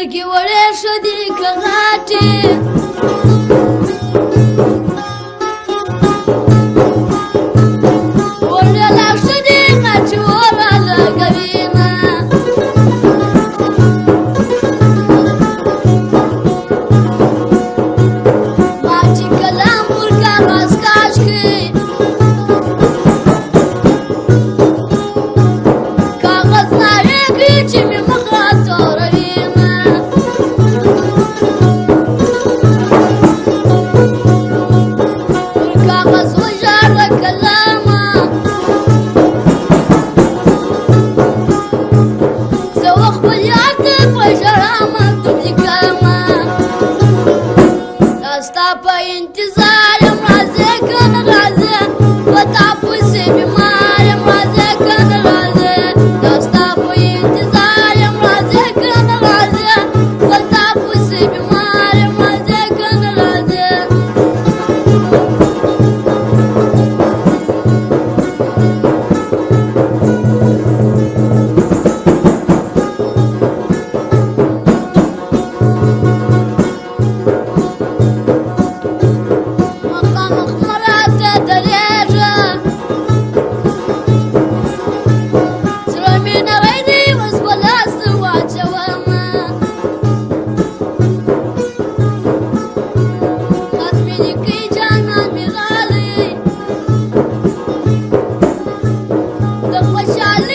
سترګې وړې ښودې که غاټې وړې لا ښودې غاټې وره لګوینه ما چې کلام پر کاغذ کاش کړي کاغذ نارې کړي چې مې مخه توروینه پر کاغذ وژاړه کلامه زه وخپل یاد ته په ژړا مکتوب لیکمه دا ستا په انتظار یم راځې که نه راځې په تا پسې بیمار یم راځې که نه راځې دا ستا په انتظار یم راځې که نه راځې په تا پسې بیمار یم راځې که نه راځې مخامخ مه راته درېږه زړه مې نری دی اوس به لاس ته واچومه خط مې لیکي جانان مې غالی د خوشحالۍ